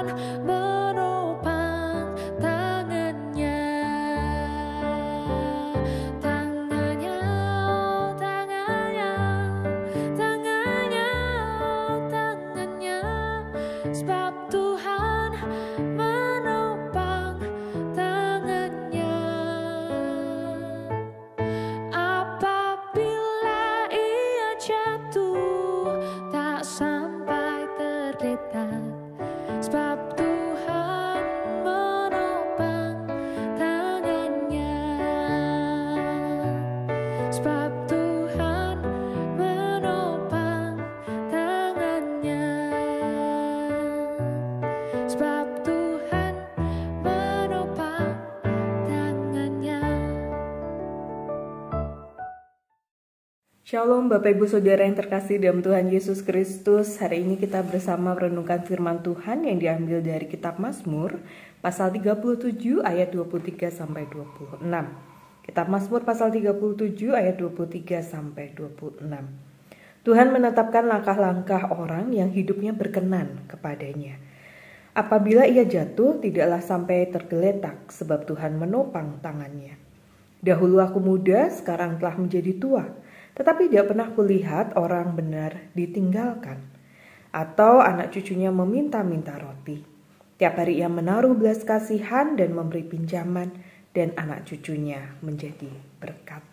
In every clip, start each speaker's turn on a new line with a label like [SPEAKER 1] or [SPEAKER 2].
[SPEAKER 1] Tuhan menopang tangannya, tangannya, oh tangannya, tangannya, oh tangannya, sebab Tuhan menopang tangannya. Apabila ia jatuh tak sampai tergeletak, sebab Tuhan menopang tangannya, sebab Tuhan menopang tangannya, sebab Tuhan menopang tangannya.
[SPEAKER 2] Shalom Bapak Ibu Saudara yang terkasih dalam Tuhan Yesus Kristus. Hari ini kita bersama merenungkan firman Tuhan yang diambil dari kitab Mazmur pasal 37 ayat 23 sampai 26. Kitab Mazmur pasal 37 ayat 23 sampai 26. Tuhan menetapkan langkah-langkah orang yang hidupnya berkenan kepadanya. Apabila ia jatuh, tidaklah sampai tergeletak, sebab Tuhan menopang tangannya. Dahulu aku muda, sekarang telah menjadi tua, tetapi tidak pernah kulihat orang benar ditinggalkan, atau anak cucunya meminta-minta roti. Tiap hari ia menaruh belas kasihan dan memberi pinjaman, dan anak cucunya menjadi berkat.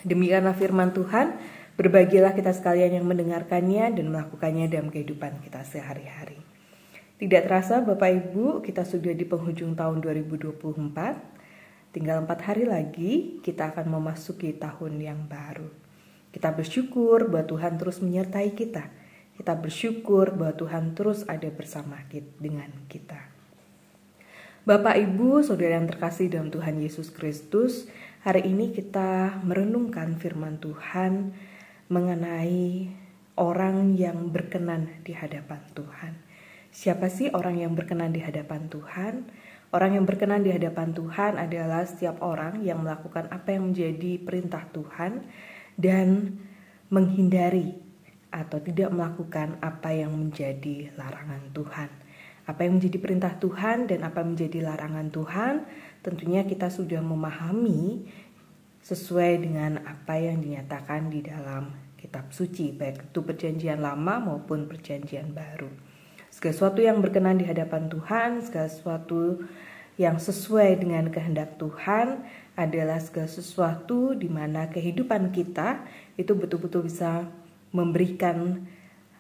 [SPEAKER 2] Demikianlah firman Tuhan. Berbahagialah kita sekalian yang mendengarkannya dan melakukannya dalam kehidupan kita sehari-hari. Tidak terasa Bapak Ibu, kita sudah di penghujung tahun 2024. Tinggal 4 hari lagi kita akan memasuki tahun yang baru. Kita bersyukur bahwa Tuhan terus menyertai kita. Kita bersyukur bahwa Tuhan terus ada bersama dengan kita. Bapak Ibu Saudara yang terkasih dalam Tuhan Yesus Kristus, hari ini kita merenungkan firman Tuhan mengenai orang yang berkenan di hadapan Tuhan. Siapa sih orang yang berkenan di hadapan Tuhan? Orang yang berkenan di hadapan Tuhan adalah setiap orang yang melakukan apa yang menjadi perintah Tuhan dan menghindari atau tidak melakukan apa yang menjadi larangan Tuhan. Apa yang menjadi perintah Tuhan dan apa yang menjadi larangan Tuhan, tentunya kita sudah memahami sesuai dengan apa yang dinyatakan di dalam kitab suci, baik itu perjanjian lama maupun perjanjian baru. Segala sesuatu yang berkenan di hadapan Tuhan, segala sesuatu yang sesuai dengan kehendak Tuhan adalah segala sesuatu di mana kehidupan kita itu betul-betul bisa memberikan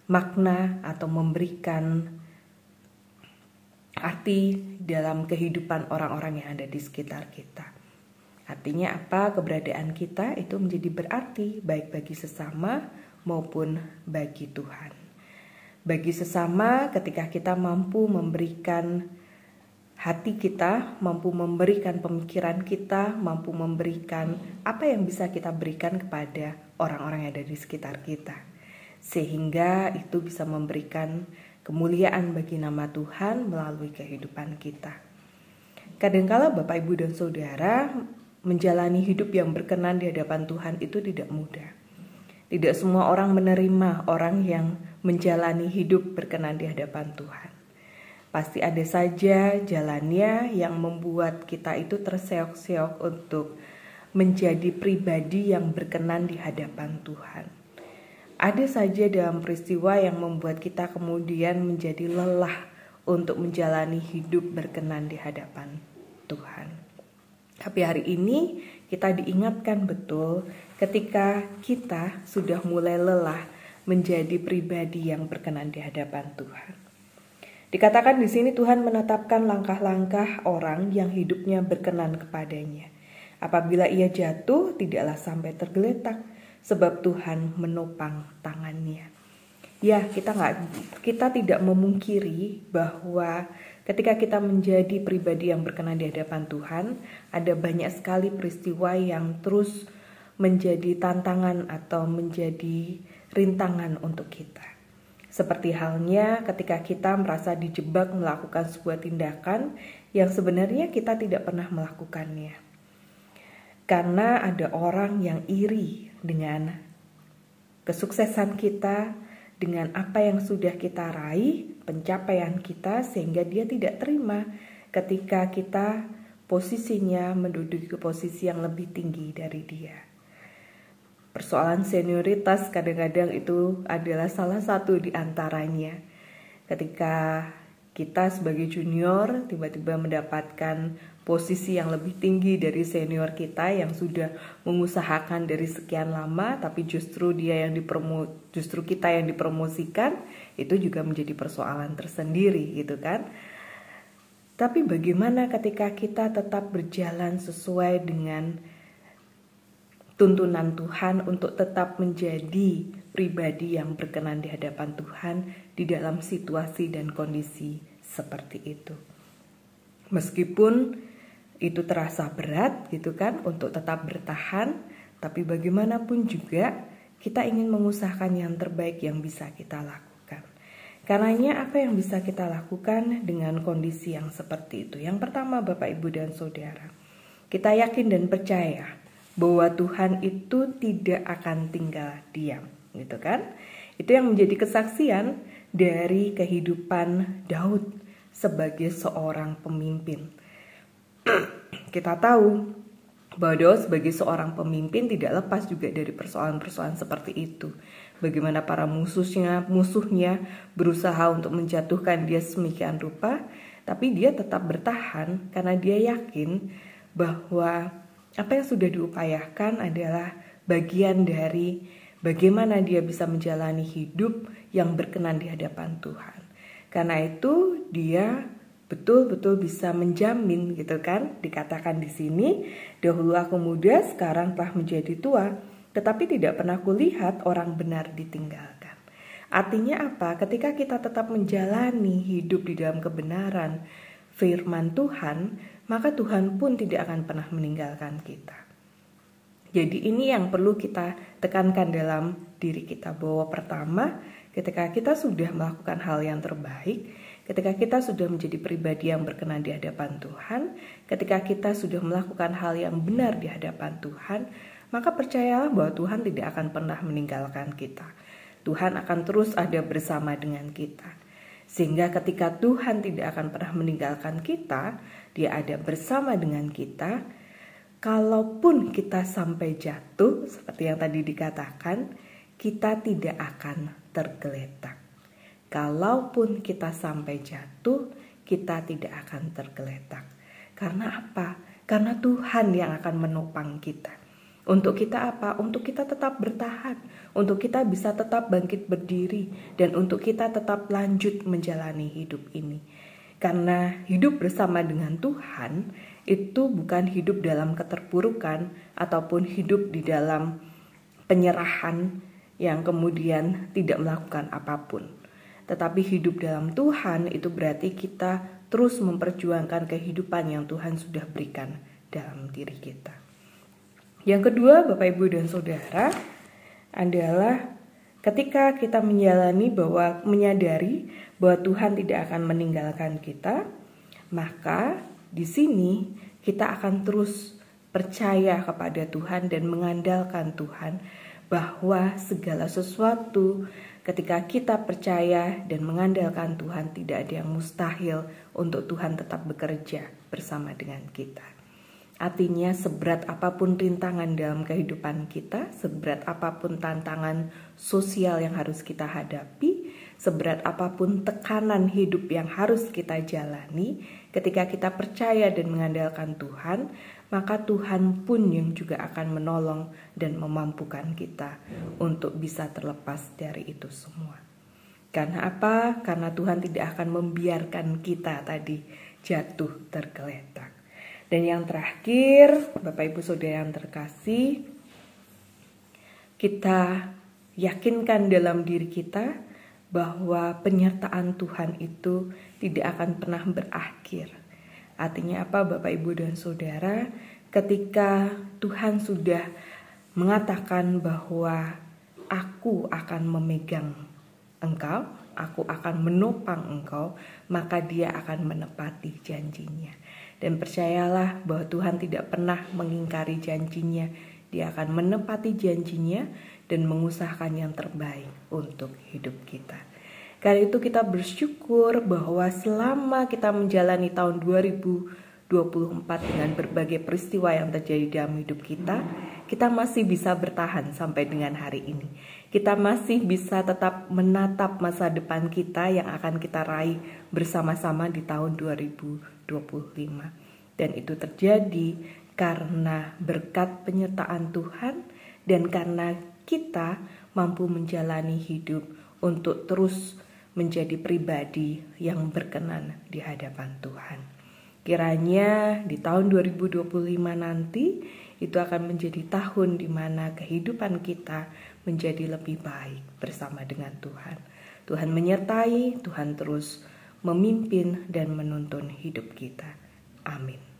[SPEAKER 2] makna atau memberikan arti dalam kehidupan orang-orang yang ada di sekitar kita. Artinya apa? Keberadaan kita itu menjadi berarti baik bagi sesama maupun bagi Tuhan. Bagi sesama ketika kita mampu memberikan hati kita, mampu memberikan pemikiran kita, mampu memberikan apa yang bisa kita berikan kepada orang-orang yang ada di sekitar kita. Sehingga itu bisa memberikan kemuliaan bagi nama Tuhan melalui kehidupan kita. Kadangkala Bapak Ibu dan Saudara menjalani hidup yang berkenan di hadapan Tuhan itu tidak mudah. Tidak semua orang menerima orang yang menjalani hidup berkenan di hadapan Tuhan. Pasti ada saja jalannya yang membuat kita itu terseok-seok untuk menjadi pribadi yang berkenan di hadapan Tuhan. Ada saja dalam peristiwa yang membuat kita kemudian menjadi lelah untuk menjalani hidup berkenan di hadapan Tuhan. Tapi hari ini kita diingatkan betul ketika kita sudah mulai lelah menjadi pribadi yang berkenan di hadapan Tuhan. Dikatakan di sini Tuhan menetapkan langkah-langkah orang yang hidupnya berkenan kepadanya. Apabila ia jatuh, tidaklah sampai tergeletak, sebab Tuhan menopang tangannya. Ya, kita tidak memungkiri bahwa ketika kita menjadi pribadi yang berkenan di hadapan Tuhan, ada banyak sekali peristiwa yang terus menjadi tantangan atau menjadi rintangan untuk kita. Seperti halnya ketika kita merasa dijebak melakukan sebuah tindakan yang sebenarnya kita tidak pernah melakukannya. Karena ada orang yang iri dengan kesuksesan kita, dengan apa yang sudah kita raih, pencapaian kita sehingga dia tidak terima ketika kita posisinya menduduki posisi yang lebih tinggi dari dia. Persoalan senioritas kadang-kadang itu adalah salah satu di antaranya. Ketika kita sebagai junior tiba-tiba mendapatkan posisi yang lebih tinggi dari senior kita yang sudah mengusahakan dari sekian lama, tapi justru kita yang dipromosikan, itu juga menjadi persoalan tersendiri gitu kan. Tapi bagaimana ketika kita tetap berjalan sesuai dengan tuntunan Tuhan untuk tetap menjadi pribadi yang berkenan di hadapan Tuhan di dalam situasi dan kondisi seperti itu. Meskipun itu terasa berat gitu kan untuk tetap bertahan, tapi bagaimanapun juga kita ingin mengusahakan yang terbaik yang bisa kita lakukan. Karenanya apa yang bisa kita lakukan dengan kondisi yang seperti itu? Yang pertama Bapak Ibu dan Saudara, kita yakin dan percaya bahwa Tuhan itu tidak akan tinggal diam, gitu kan? Itu yang menjadi kesaksian dari kehidupan Daud sebagai seorang pemimpin. Kita tahu bahwa Daud sebagai seorang pemimpin tidak lepas juga dari persoalan-persoalan seperti itu. Bagaimana para musuhnya berusaha untuk menjatuhkan dia semikian rupa, tapi dia tetap bertahan karena dia yakin bahwa apa yang sudah diupayakan adalah bagian dari bagaimana dia bisa menjalani hidup yang berkenan di hadapan Tuhan. Karena itu dia betul-betul bisa menjamin gitu kan, dikatakan di sini, dahulu aku muda, sekarang telah menjadi tua, tetapi tidak pernah kulihat orang benar ditinggalkan. Artinya apa? Ketika kita tetap menjalani hidup di dalam kebenaran firman Tuhan, maka Tuhan pun tidak akan pernah meninggalkan kita. Jadi ini yang perlu kita tekankan dalam diri kita, bahwa pertama, ketika kita sudah melakukan hal yang terbaik, ketika kita sudah menjadi pribadi yang berkenan di hadapan Tuhan, ketika kita sudah melakukan hal yang benar di hadapan Tuhan, maka percayalah bahwa Tuhan tidak akan pernah meninggalkan kita. Tuhan akan terus ada bersama dengan kita. Sehingga ketika Tuhan tidak akan pernah meninggalkan kita, Dia ada bersama dengan kita. Kalaupun kita sampai jatuh, seperti yang tadi dikatakan, kita tidak akan tergeletak. Kalaupun kita sampai jatuh, kita tidak akan tergeletak. Karena apa? Karena Tuhan yang akan menopang kita. Untuk kita apa? Untuk kita tetap bertahan, untuk kita bisa tetap bangkit berdiri, dan untuk kita tetap lanjut menjalani hidup ini. Karena hidup bersama dengan Tuhan itu bukan hidup dalam keterpurukan ataupun hidup di dalam penyerahan yang kemudian tidak melakukan apapun. Tetapi hidup dalam Tuhan itu berarti kita terus memperjuangkan kehidupan yang Tuhan sudah berikan dalam diri kita. Yang kedua, Bapak Ibu dan Saudara, adalah ketika kita menyadari bahwa Tuhan tidak akan meninggalkan kita, maka di sini kita akan terus percaya kepada Tuhan dan mengandalkan Tuhan, bahwa segala sesuatu ketika kita percaya dan mengandalkan Tuhan, tidak ada yang mustahil untuk Tuhan tetap bekerja bersama dengan kita. Artinya seberat apapun rintangan dalam kehidupan kita, seberat apapun tantangan sosial yang harus kita hadapi, seberat apapun tekanan hidup yang harus kita jalani, ketika kita percaya dan mengandalkan Tuhan, maka Tuhan pun yang juga akan menolong dan memampukan kita untuk bisa terlepas dari itu semua. Karena apa? Karena Tuhan tidak akan membiarkan kita tadi jatuh tergeletak. Dan yang terakhir, Bapak Ibu Saudara yang terkasih, kita yakinkan dalam diri kita bahwa penyertaan Tuhan itu tidak akan pernah berakhir. Artinya apa Bapak Ibu dan Saudara? Ketika Tuhan sudah mengatakan bahwa aku akan memegang engkau, aku akan menopang engkau, maka Dia akan menepati janjinya. Dan percayalah bahwa Tuhan tidak pernah mengingkari janjinya. Dia akan menepati janjinya dan mengusahakan yang terbaik untuk hidup kita. Karena itu kita bersyukur bahwa selama kita menjalani tahun 2024 dengan berbagai peristiwa yang terjadi dalam hidup kita masih bisa bertahan sampai dengan hari ini. Kita masih bisa tetap menatap masa depan kita yang akan kita raih bersama-sama di tahun 2025. Dan itu terjadi karena berkat penyertaan Tuhan dan karena kita mampu menjalani hidup untuk terus menjadi pribadi yang berkenan di hadapan Tuhan. Kiranya di tahun 2025 nanti itu akan menjadi tahun di mana kehidupan kita menjadi lebih baik bersama dengan Tuhan. Tuhan menyertai, Tuhan terus memimpin dan menuntun hidup kita. Amin.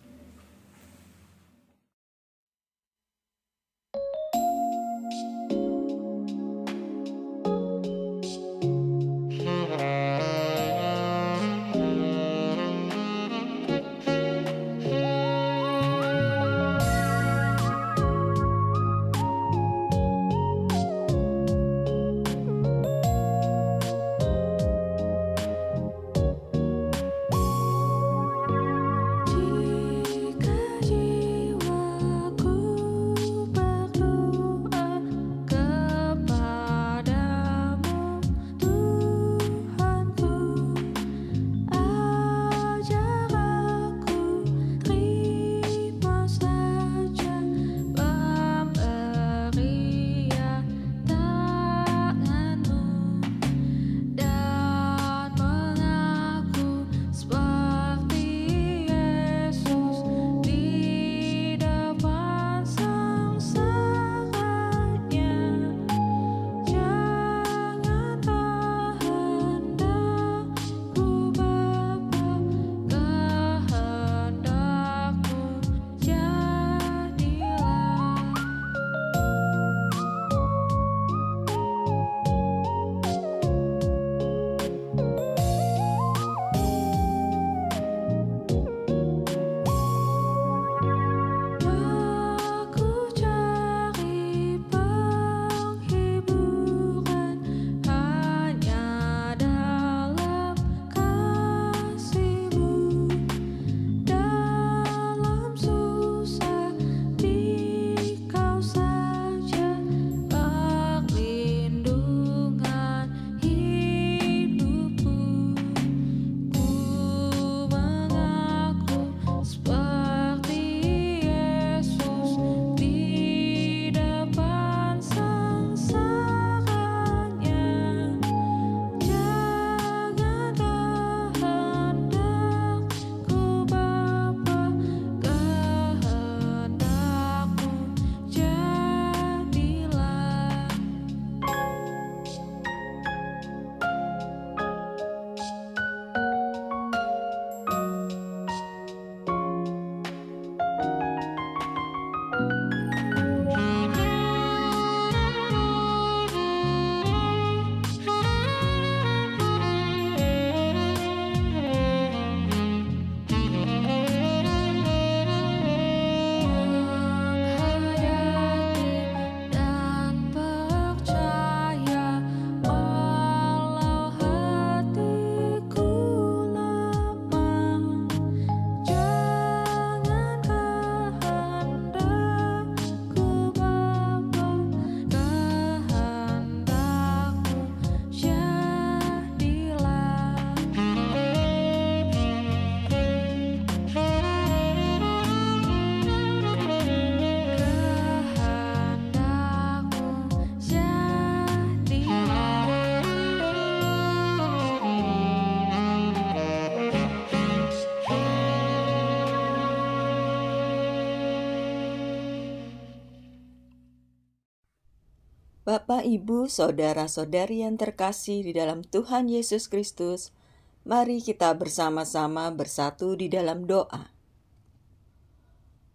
[SPEAKER 3] Bapak, Ibu, Saudara-saudari yang terkasih di dalam Tuhan Yesus Kristus, mari kita bersama-sama bersatu di dalam doa.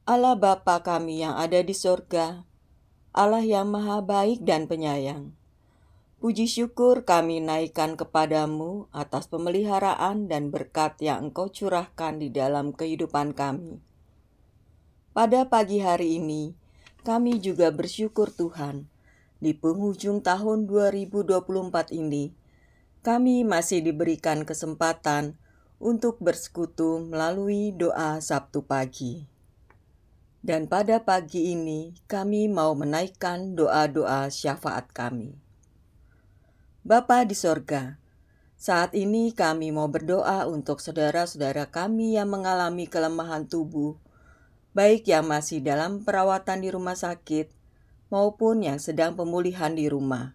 [SPEAKER 3] Allah Bapa kami yang ada di sorga, Allah yang maha baik dan penyayang, puji syukur kami naikkan kepadamu atas pemeliharaan dan berkat yang Engkau curahkan di dalam kehidupan kami. Pada pagi hari ini, kami juga bersyukur Tuhan, di penghujung tahun 2024 ini, kami masih diberikan kesempatan untuk bersekutu melalui doa Sabtu pagi. Dan pada pagi ini kami mau menaikkan doa-doa syafaat kami. Bapa di sorga, saat ini kami mau berdoa untuk saudara-saudara kami yang mengalami kelemahan tubuh, baik yang masih dalam perawatan di rumah sakit maupun yang sedang pemulihan di rumah.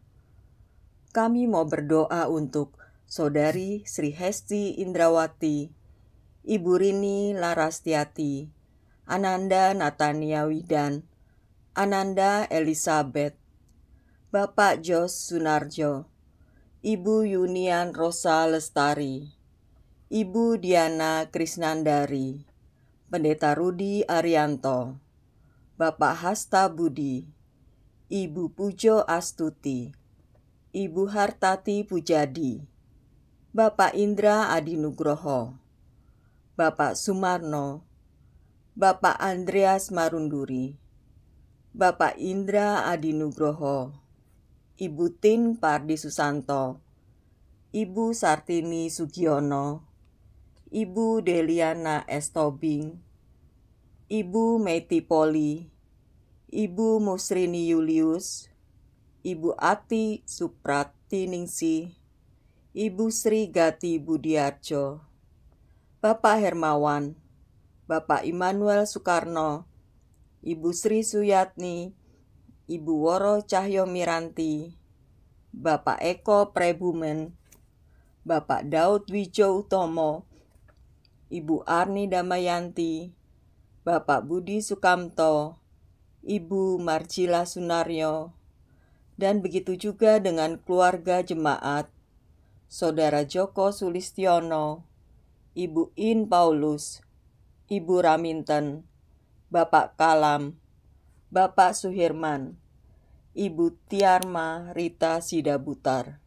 [SPEAKER 3] Kami mau berdoa untuk Saudari Sri Hesti Indrawati, Ibu Rini Larastiati, Ananda Natania Widan, Ananda Elizabeth, Bapak Jos Sunarjo, Ibu Yunian Rosa Lestari, Ibu Diana Krisnandari, Pendeta Rudi Arianto, Bapak Hasta Budi, Ibu Pujo Astuti, Ibu Hartati Pujadi, Bapak Indra Adi Nugroho, Bapak Sumarno, Bapak Andreas Marunduri, Bapak Indra Adi Nugroho, Ibu Tin Pardi Susanto, Ibu Sartini Sugiono, Ibu Deliana Estobing, Ibu Meti Poli, Ibu Musrini Julius, Ibu Ati Supratiningsih, Ibu Sri Gati Budiarjo, Bapak Hermawan, Bapak Immanuel Soekarno, Ibu Sri Suyatni, Ibu Woro Cahyo Miranti, Bapak Eko Prebumen, Bapak Daud Wijo Utomo, Ibu Arni Damayanti, Bapak Budi Sukamto, Ibu Marjila Sunaryo, dan begitu juga dengan keluarga jemaat, Saudara Joko Sulistiono, Ibu In Paulus, Ibu Raminten, Bapak Kalam, Bapak Suhirman, Ibu Tiarma Rita Sidabutar.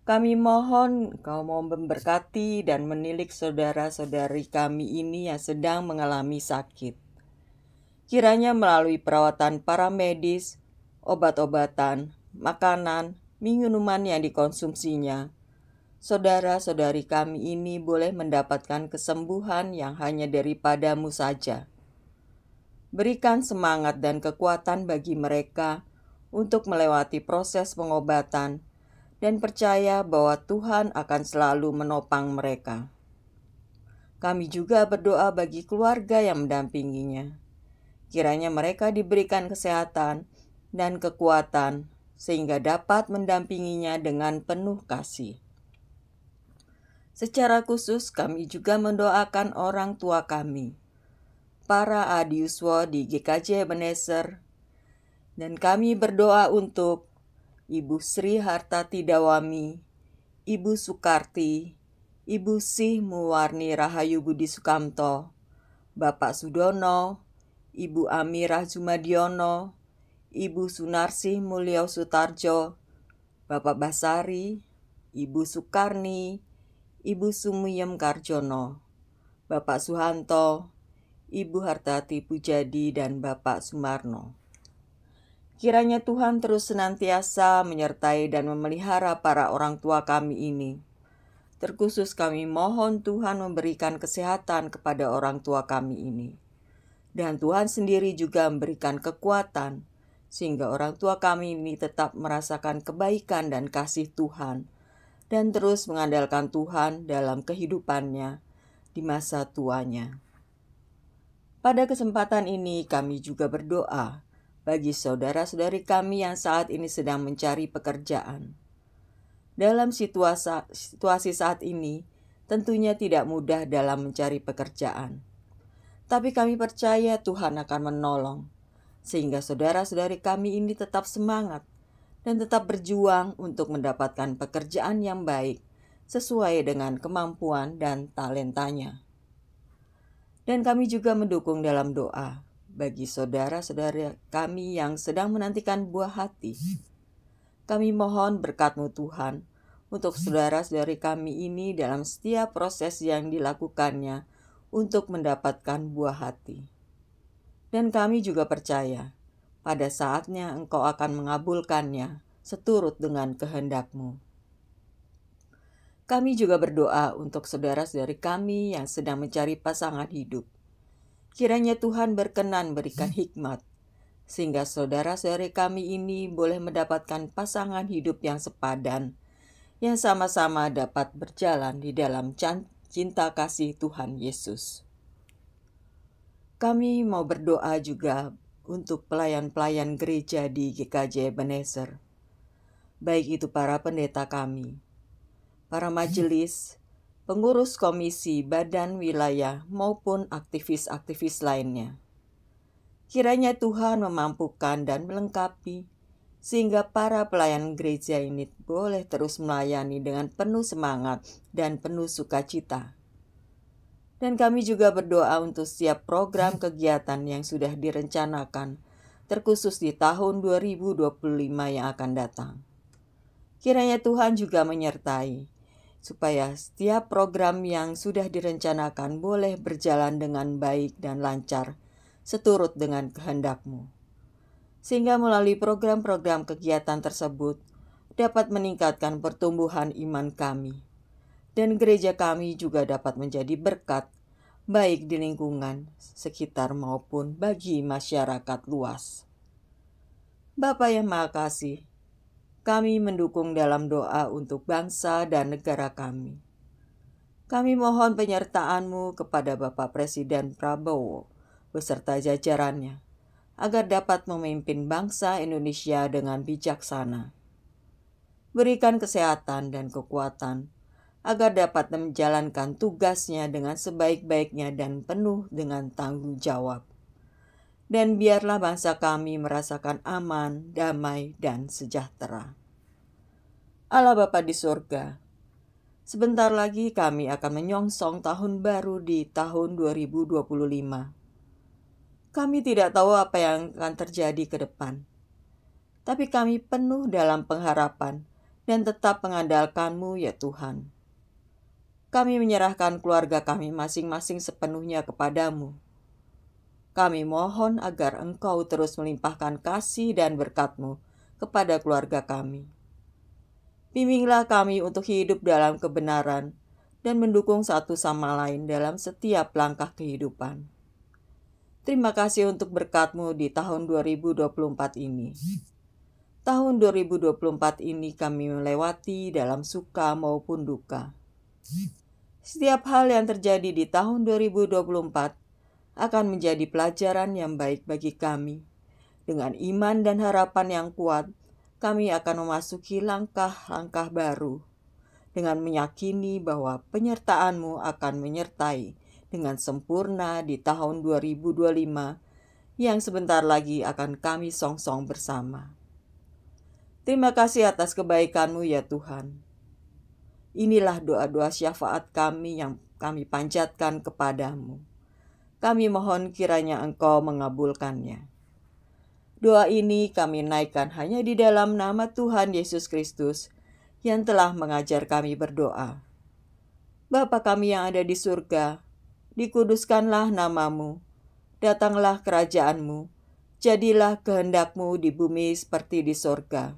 [SPEAKER 3] Kami mohon Engkau mau memberkati dan menilik saudara-saudari kami ini yang sedang mengalami sakit. Kiranya melalui perawatan para medis, obat-obatan, makanan, minuman yang dikonsumsinya, saudara-saudari kami ini boleh mendapatkan kesembuhan yang hanya daripada-Mu saja. Berikan semangat dan kekuatan bagi mereka untuk melewati proses pengobatan dan percaya bahwa Tuhan akan selalu menopang mereka. Kami juga berdoa bagi keluarga yang mendampinginya. Kiranya mereka diberikan kesehatan dan kekuatan sehingga dapat mendampinginya dengan penuh kasih. Secara khusus kami juga mendoakan orang tua kami, para adiuswa di GKJ Ebenezer, dan kami berdoa untuk Ibu Sri Hartati Dawami, Ibu Sukarti, Ibu Sih Muwarni Rahayu Budi Sukamto, Bapak Sudono, Ibu Amirah Zumadiono, Ibu Sunarsih Mulyo Sutarjo, Bapak Basari, Ibu Sukarni, Ibu Sumiyem Karjono, Bapak Suhanto, Ibu Hartati Pujadi, dan Bapak Sumarno. Kiranya Tuhan terus senantiasa menyertai dan memelihara para orang tua kami ini. Terkhusus kami mohon Tuhan memberikan kesehatan kepada orang tua kami ini. Dan Tuhan sendiri juga memberikan kekuatan, sehingga orang tua kami ini tetap merasakan kebaikan dan kasih Tuhan, dan terus mengandalkan Tuhan dalam kehidupannya di masa tuanya. Pada kesempatan ini kami juga berdoa bagi saudara-saudari kami yang saat ini sedang mencari pekerjaan. Dalam situasi saat ini tentunya tidak mudah dalam mencari pekerjaan. Tapi kami percaya Tuhan akan menolong, sehingga saudara-saudari kami ini tetap semangat dan tetap berjuang untuk mendapatkan pekerjaan yang baik sesuai dengan kemampuan dan talentanya. Dan kami juga mendukung dalam doa bagi saudara-saudara kami yang sedang menantikan buah hati. Kami mohon berkat-Mu Tuhan untuk saudara-saudari kami ini dalam setiap proses yang dilakukannya untuk mendapatkan buah hati. Dan kami juga percaya pada saatnya Engkau akan mengabulkannya seturut dengan kehendak-Mu. Kami juga berdoa untuk saudara-saudari kami yang sedang mencari pasangan hidup. Kiranya Tuhan berkenan berikan hikmat, sehingga saudara-saudari kami ini boleh mendapatkan pasangan hidup yang sepadan, yang sama-sama dapat berjalan di dalam cinta kasih Tuhan Yesus. Kami mau berdoa juga untuk pelayan-pelayan gereja di GKJ Ebenezer, baik itu para pendeta kami, para majelis, pengurus komisi, badan wilayah, maupun aktivis-aktivis lainnya. Kiranya Tuhan memampukan dan melengkapi, sehingga para pelayan gereja ini boleh terus melayani dengan penuh semangat dan penuh sukacita. Dan kami juga berdoa untuk setiap program kegiatan yang sudah direncanakan, terkhusus di tahun 2025 yang akan datang. Kiranya Tuhan juga menyertai, supaya setiap program yang sudah direncanakan boleh berjalan dengan baik dan lancar, seturut dengan kehendak-Mu. Sehingga melalui program-program kegiatan tersebut dapat meningkatkan pertumbuhan iman kami, dan gereja kami juga dapat menjadi berkat, baik di lingkungan sekitar maupun bagi masyarakat luas. Bapa yang Maha Kasih, kami mendukung dalam doa untuk bangsa dan negara kami. Kami mohon penyertaan-Mu kepada Bapak Presiden Prabowo beserta jajarannya, agar dapat memimpin bangsa Indonesia dengan bijaksana. Berikan kesehatan dan kekuatan, agar dapat menjalankan tugasnya dengan sebaik-baiknya dan penuh dengan tanggung jawab. Dan biarlah bangsa kami merasakan aman, damai, dan sejahtera. Allah Bapa di surga, sebentar lagi kami akan menyongsong tahun baru di tahun 2025. Kami tidak tahu apa yang akan terjadi ke depan, tapi kami penuh dalam pengharapan dan tetap mengandalkan-Mu ya Tuhan. Kami menyerahkan keluarga kami masing-masing sepenuhnya kepada-Mu. Kami mohon agar Engkau terus melimpahkan kasih dan berkat-Mu kepada keluarga kami. Bimbinglah kami untuk hidup dalam kebenaran dan mendukung satu sama lain dalam setiap langkah kehidupan. Terima kasih untuk berkat-Mu di tahun 2024 ini. Tahun 2024 ini kami melewati dalam suka maupun duka. Setiap hal yang terjadi di tahun 2024 akan menjadi pelajaran yang baik bagi kami. Dengan iman dan harapan yang kuat, kami akan memasuki langkah-langkah baru, dengan meyakini bahwa penyertaan-Mu akan menyertai dengan sempurna di tahun 2025 yang sebentar lagi akan kami songsong bersama. Terima kasih atas kebaikan-Mu ya Tuhan. Inilah doa-doa syafaat kami yang kami panjatkan kepada-Mu. Kami mohon kiranya Engkau mengabulkannya. Doa ini kami naikkan hanya di dalam nama Tuhan Yesus Kristus yang telah mengajar kami berdoa. Bapa kami yang ada di surga, dikuduskanlah nama-Mu, datanglah kerajaan-Mu, jadilah kehendak-Mu di bumi seperti di sorga.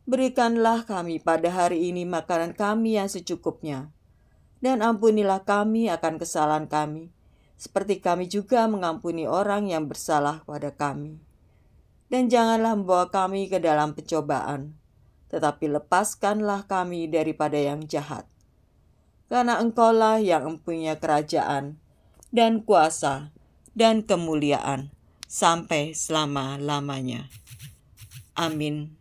[SPEAKER 3] Berikanlah kami pada hari ini makanan kami yang secukupnya, dan ampunilah kami akan kesalahan kami, seperti kami juga mengampuni orang yang bersalah pada kami. Dan janganlah membawa kami ke dalam pencobaan, tetapi lepaskanlah kami daripada yang jahat. Karena Engkaulah yang mempunyai kerajaan dan kuasa dan kemuliaan sampai selama-lamanya. Amin.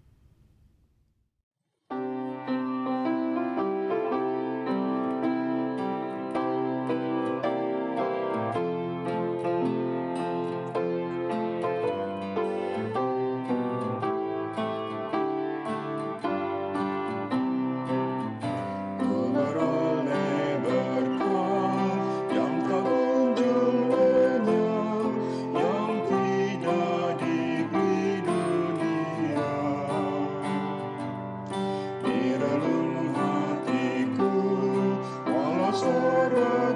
[SPEAKER 4] Suara